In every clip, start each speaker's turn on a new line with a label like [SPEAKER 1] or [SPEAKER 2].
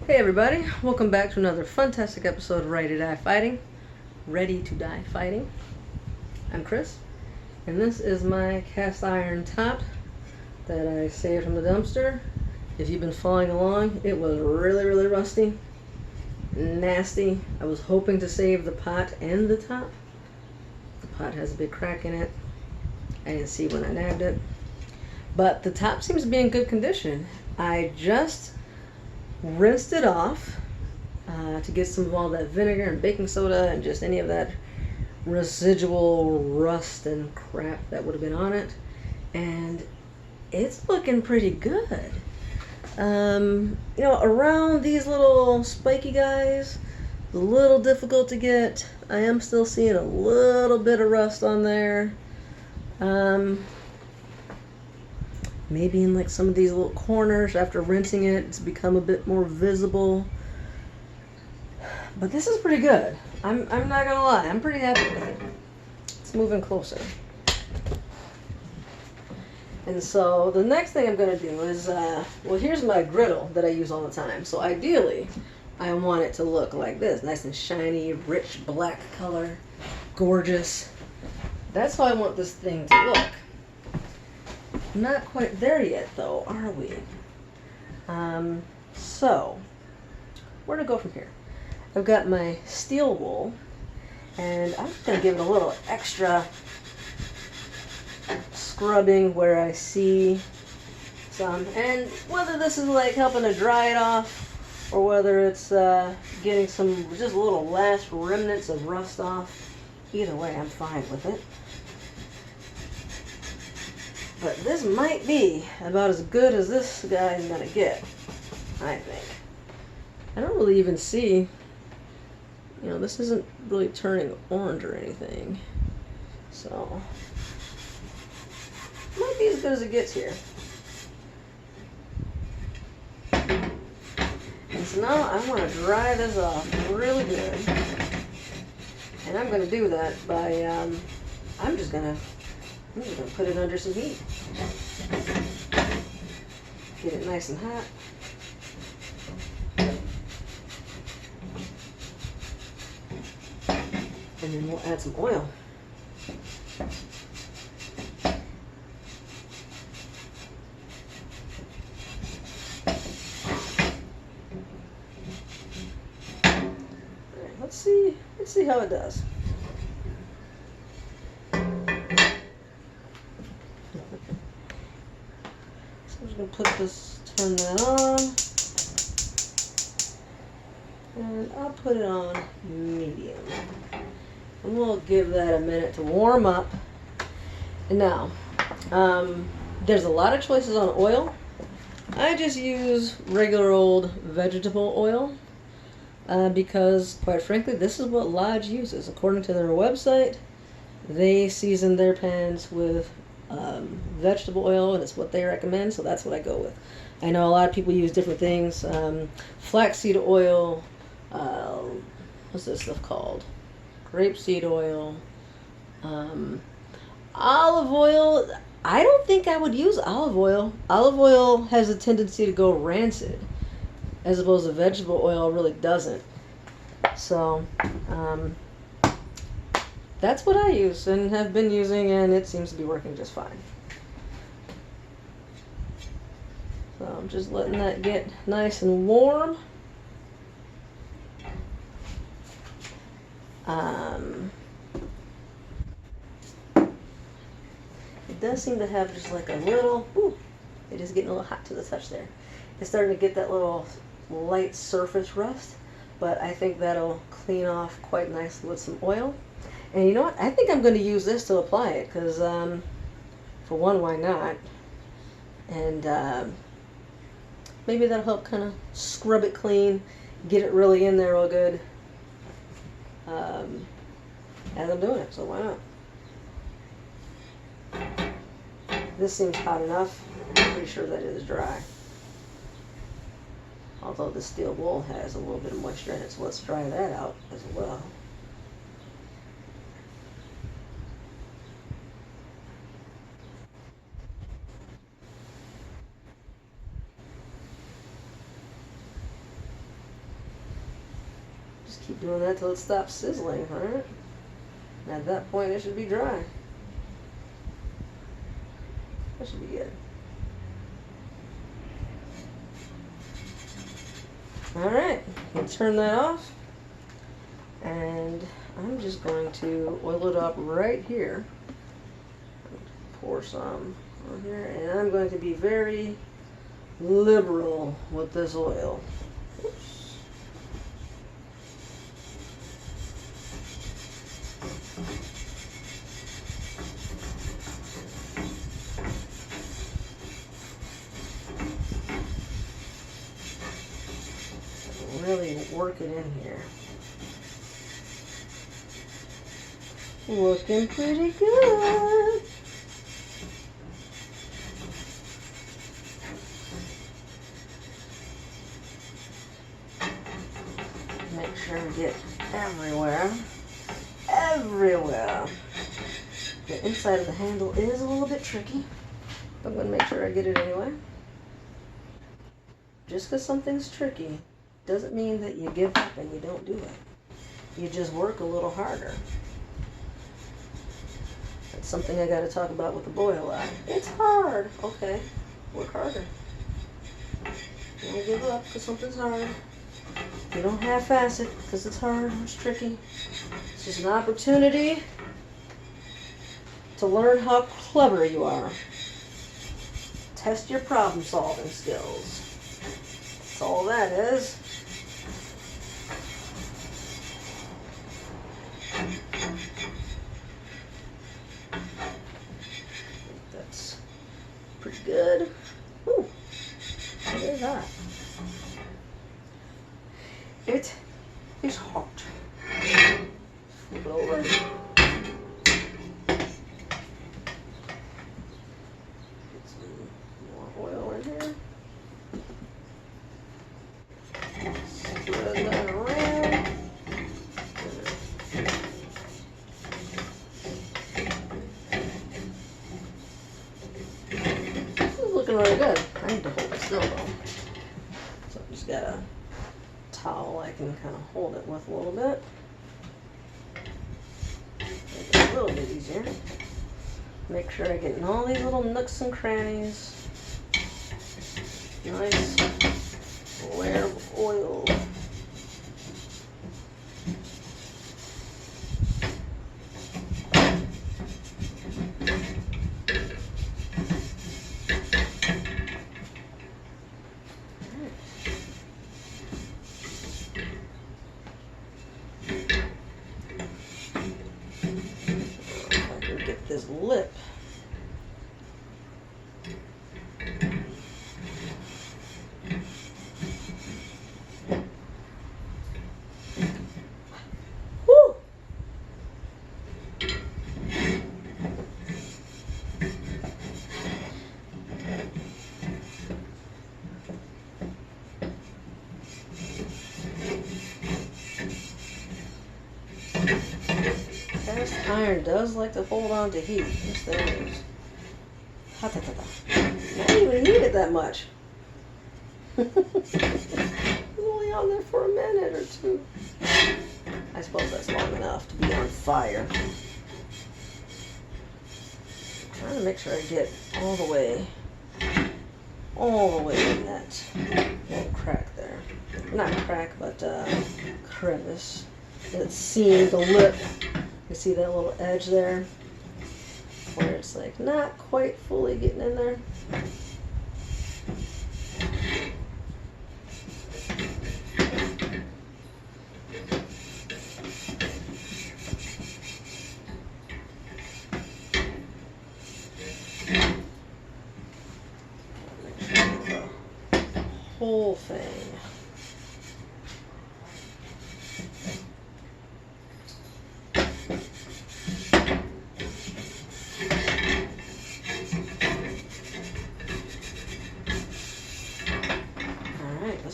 [SPEAKER 1] Hey everybody, welcome back to another fantastic episode of Ready to Die Fighting. Ready to Die Fighting. I'm Chris, and this is my cast iron top that I saved from the dumpster. If you've been following along, it was really rusty, nasty. I was hoping to save the pot and the top. The pot has a big crack in it. I didn't see when I nabbed it. But the top seems to be in good condition. I just rinsed it off to get some of all that vinegar and baking soda and just any of that residual rust and crap that would have been on it, and it's looking pretty good. Around these little spiky guys, it's a little difficult to get. I am still seeing a little bit of rust on there. Maybe in like some of these little corners after rinsing it, it's become a bit more visible. But this is pretty good. I'm not gonna lie, I'm pretty happy with it. It's moving closer. And so the next thing I'm gonna do is, here's my griddle that I use all the time. So ideally, I want it to look like this, nice and shiny, rich black color, gorgeous. That's how I want this thing to look. Not quite there yet though, are we? So where to go from here? I've got my steel wool, and I'm just gonna give it a little extra scrubbing where I see some, and whether this is like helping to dry it off or whether it's getting some just little last remnants of rust off, either way I'm fine with it. But this might be about as good as this guy is going to get, I think. I don't really even see, this isn't really turning orange or anything. So, might be as good as it gets here. And so now I want to dry this off really good. And I'm going to do that by, I'm just going to put it under some heat. Get it nice and hot. And then we'll add some oil. All right, let's see how it does. I'm just going to turn that on, and I'll put it on medium, and we'll give that a minute to warm up. And now, there's a lot of choices on oil. I just use regular old vegetable oil, because quite frankly, this is what Lodge uses. According to their website, they season their pans with vegetable oil, and it's what they recommend, so that's what I go with. I know a lot of people use different things. Flaxseed oil, what's this stuff called? Grapeseed oil, olive oil. I don't think I would use olive oil. Olive oil has a tendency to go rancid, as opposed to vegetable oil really doesn't. So, that's what I use and have been using, and it seems to be working just fine. So I'm just letting that get nice and warm. It does seem to have just like a little, it is getting a little hot to the touch there. It's starting to get that little light surface rust, but I think that'll clean off quite nicely with some oil. And you know what? I think I'm going to use this to apply it, because, for one, why not? And maybe that'll help kind of scrub it clean, get it really in there real good, as I'm doing it, so why not? This seems hot enough. I'm pretty sure that it is dry. Although the steel wool has a little bit of moisture in it, so let's dry that out as well. Just keep doing that till it stops sizzling, alright? And at that point it should be dry. That should be good. Alright, we'll turn that off. And I'm just going to oil it up right here. Pour some on here. And I'm going to be very liberal with this oil. Oops. Really work it in here. Looking pretty good. Make sure we get everywhere. Everywhere. The inside of the handle is a little bit tricky, but I'm going to make sure I get it anyway. Just because something's tricky doesn't mean that you give up and you don't do it. You just work a little harder. That's something I got to talk about with the boy a lot. It's hard. Okay, work harder. Don't give up because something's hard. You don't half-ass it because it's hard or it's tricky. It's just an opportunity to learn how clever you are. Test your problem-solving skills. That's all that is. That's pretty good. Ooh, it is hot. It is hot. Flip it over. Get some more oil in here. Spread that around. This is looking really good. I need to hold it still though. So I just got a towel I can kind of hold it with a little bit. Make it a little bit easier. Make sure I get in all these little nooks and crannies. Nice layer of oil. This lip. Woo! Cast iron does like to hold on to heat. Yes, there it is. Ha ta ta ta. Not even heated that much. It was only on there for a minute or two. I suppose that's long enough to be on fire. I'm trying to make sure I get all the way in that crack there. Not crack, but crevice. That seam, the lip. You see that little edge there? Where it's like not quite fully getting in there. Make sure I get the whole thing.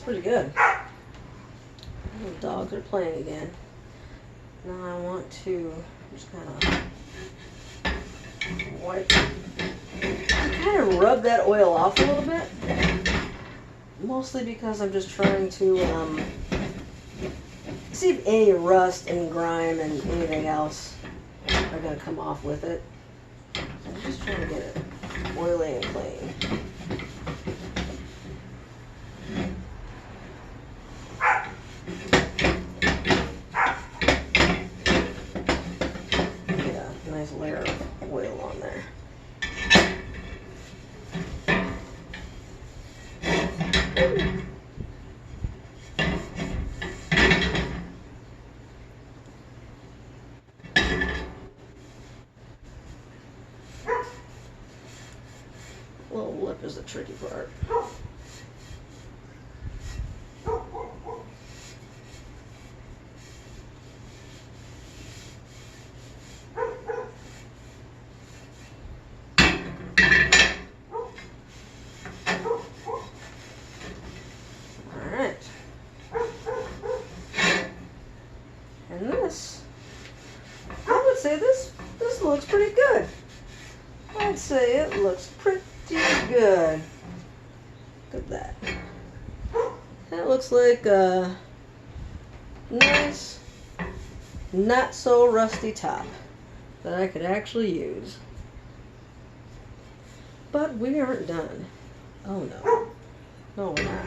[SPEAKER 1] Pretty good. The dogs are playing again. Now I want to just kind of wipe, kind of rub that oil off a little bit. Mostly because I'm just trying to See if any rust, any grime, and anything else are going to come off with it. I'm just trying to get it oily and clean. Get a nice layer of oil on there. Little lip is the tricky part. Alright. And this, I would say this looks pretty good. I'd say it looks pretty good. Look at that. That looks like a nice, not so rusty top that I could actually use. But we aren't done. Oh no. No, we're not.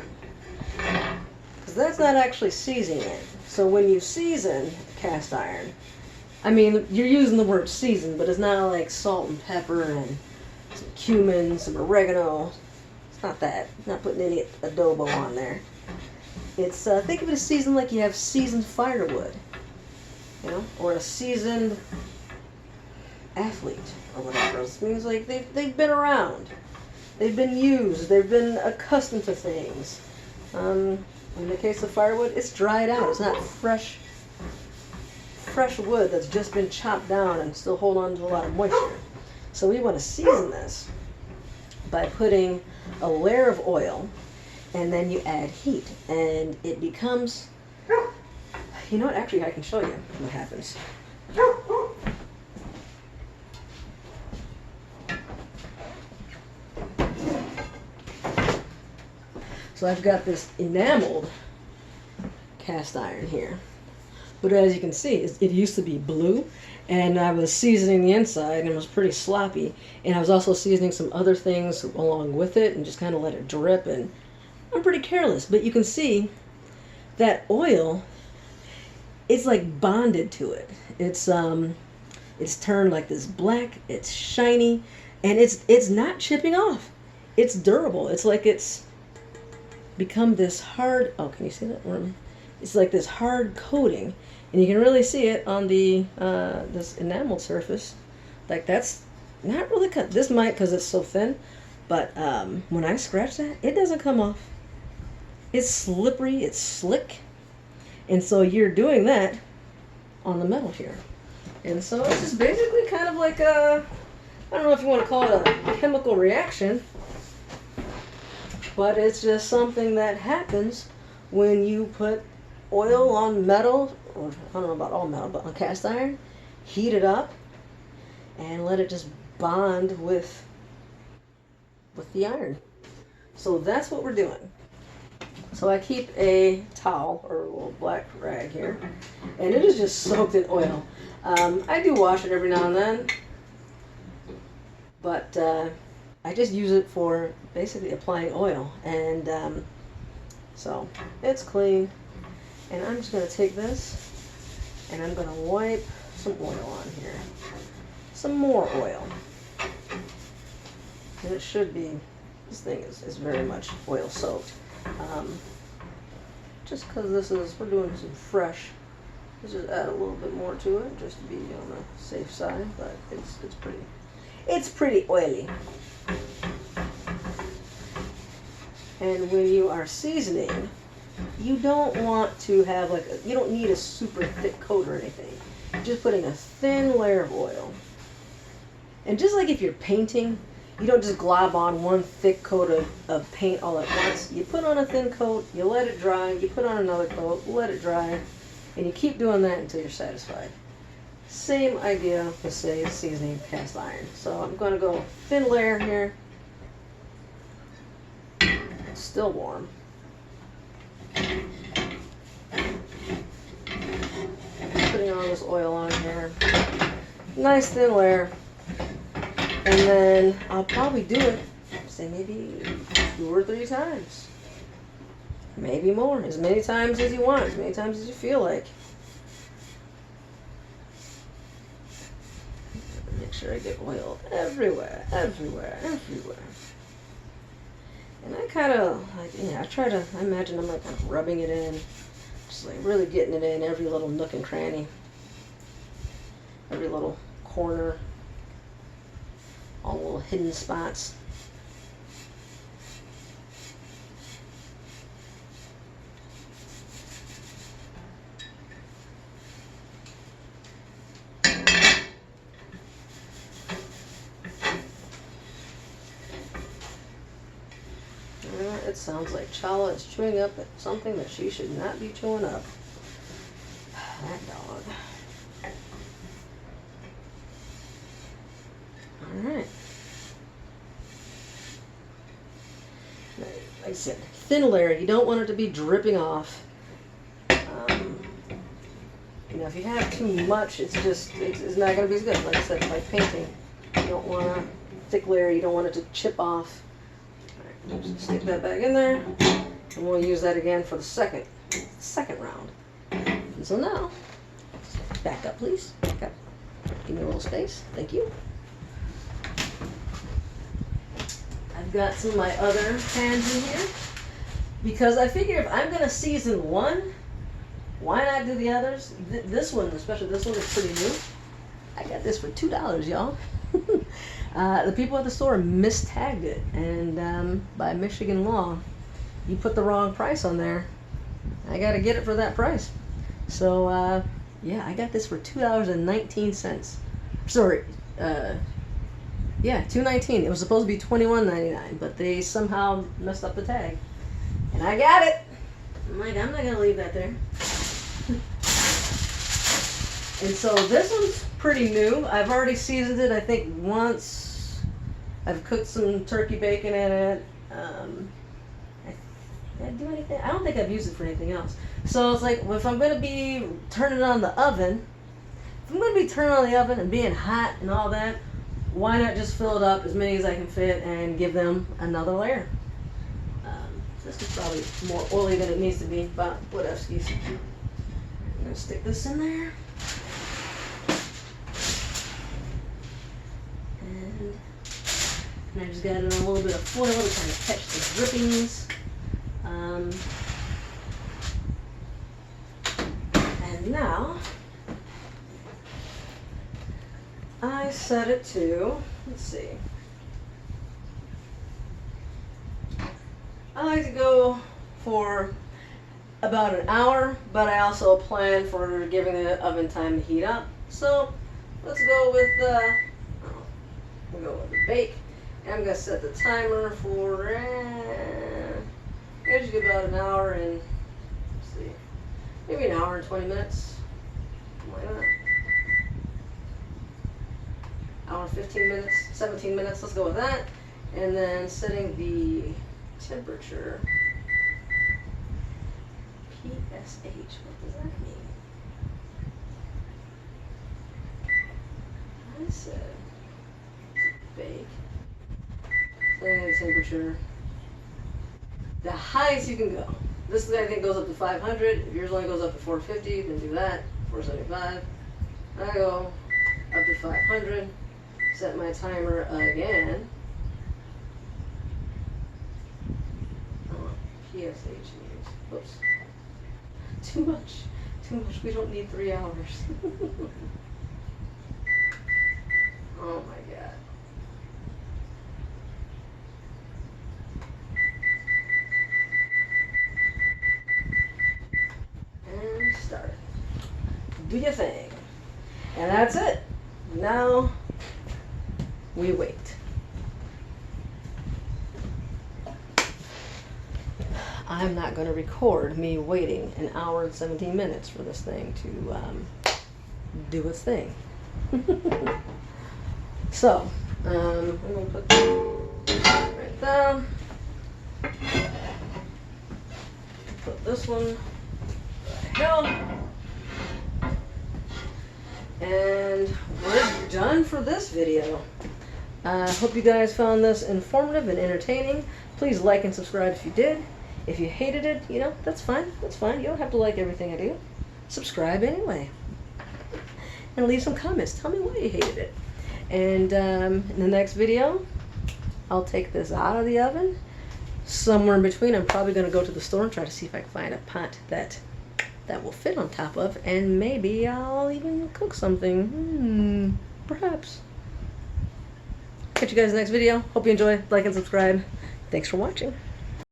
[SPEAKER 1] Because that's not actually seasoning it. So when you season cast iron, I mean, you're using the word season, but it's not like salt and pepper and some cumin, some oregano. It's not that. Not putting any adobo on there. It's, think of it as seasoned like you have seasoned firewood, you know, or a seasoned athlete or whatever. It means like they've been around. They've been used. They've been accustomed to things. In the case of firewood, it's dried out. It's not fresh wood that's just been chopped down and still hold on to a lot of moisture. So we want to season this by putting a layer of oil, and then you add heat, and it becomes, you know what, actually I can show you what happens. So I've got this enameled cast iron here. But as you can see, it used to be blue, and I was seasoning the inside, and it was pretty sloppy. And I was also seasoning some other things along with it, and just kind of let it drip. And I'm pretty careless, but you can see that oil, it's like bonded to it. It's turned like this black. It's shiny, and it's not chipping off. It's durable. It's like it's become this hard. Oh, can you see that? It's like this hard coating. And you can really see it on the this enameled surface. Like that's not really cut. This might because it's so thin, but when I scratch that, it doesn't come off. It's slippery, it's slick, and so you're doing that on the metal here. And so it's just basically kind of like a, I don't know if you want to call it a chemical reaction, but it's just something that happens when you put oil on metal, or I don't know about all metal, but on cast iron, heat it up, and let it just bond with the iron. So that's what we're doing. So I keep a towel, or a little black rag here, and it is just soaked in oil. I do wash it every now and then, but I just use it for basically applying oil, and so it's clean. And I'm just going to take this, and I'm going to wipe some oil on here. Some more oil. And it should be, this thing is very much oil soaked. Just because we're doing some fresh, let's just add a little bit more to it, just to be on the safe side, but it's pretty oily. And when you are seasoning, you don't want to have you don't need a super thick coat or anything. You're just putting a thin layer of oil. And just like if you're painting, you don't just glob on one thick coat of paint all at once. You put on a thin coat, you let it dry, you put on another coat, let it dry, and you keep doing that until you're satisfied. Same idea with, say, seasoning cast iron. So I'm going to go thin layer here. It's still warm. putting all this oil on here. Nice thin layer. And then I'll probably do it, say maybe 2 or 3 times. Maybe more. As many times as you want, as many times as you feel like. Make sure I get oil everywhere, everywhere, everywhere. And I kind of, like, I imagine I'm like kind of rubbing it in. Just like really getting it in every little nook and cranny. Every little corner. All the little hidden spots. It sounds like Chala is chewing up at something that she should not be chewing up. That dog. Alright. Like I said, thin layer. You don't want it to be dripping off. If you have too much, it's not going to be as good. Like I said, like painting. You don't want a thick layer. You don't want it to chip off. Just stick that back in there, and we'll use that again for the second round. And so now, back up please, back up. Give me a little space, thank you. I've got some of my other pans in here, because I figure if I'm going to season one, why not do the others? This one, especially this one, is pretty new. I got this for $2, y'all. The people at the store mistagged it, and by Michigan law, you put the wrong price on there, I gotta get it for that price. So yeah, I got this for $2.19. Sorry, yeah, $2.19. It was supposed to be $21.99, but they somehow messed up the tag, and I got it. I'm like, I'm not gonna leave that there. And so this one's pretty new. I've already seasoned it, I think, once. I've cooked some turkey bacon in it. Did I do anything? I don't think I've used it for anything else. So it's like, well, if I'm going to be turning on the oven, and being hot and all that, why not just fill it up as many as I can fit and give them another layer? This is probably more oily than it needs to be, but whatever. I'm going to stick this in there. And I just got it on a little bit of foil to kind of catch the drippings. And now, I set it to, let's see. I like to go for about an hour, but I also plan for giving the oven time to heat up. So, let's go with we'll go with the bake. I'm going to set the timer for usually about an hour and, let's see, maybe an hour and 20 minutes. Why not? Hour 15 minutes, 17 minutes, let's go with that. And then setting the temperature. PSH, what does that mean? I said bake. Setting the temperature. The highest you can go. This I think goes up to 500. If yours only goes up to 450, then do that. 475. I go up to 500. Set my timer again. Oh, PSH news. Oops. Too much. Too much. We don't need 3 hours. Oh my god. And start. Do your thing. And that's it. Now we wait. I'm not going to record me waiting an hour and 17 minutes for this thing to do its thing. So, I'm going to put that right down. Put this one right here. And we're done for this video. I hope you guys found this informative and entertaining. Please like and subscribe if you did. If you hated it, you know, that's fine. That's fine. You don't have to like everything I do. Subscribe anyway. And leave some comments. Tell me why you hated it. And in the next video, I'll take this out of the oven. Somewhere in between, I'm probably going to go to the store and try to see if I can find a pot that will fit on top of. And maybe I'll even cook something. Perhaps. Catch you guys in the next video. Hope you enjoy. Like and subscribe. Thanks for watching.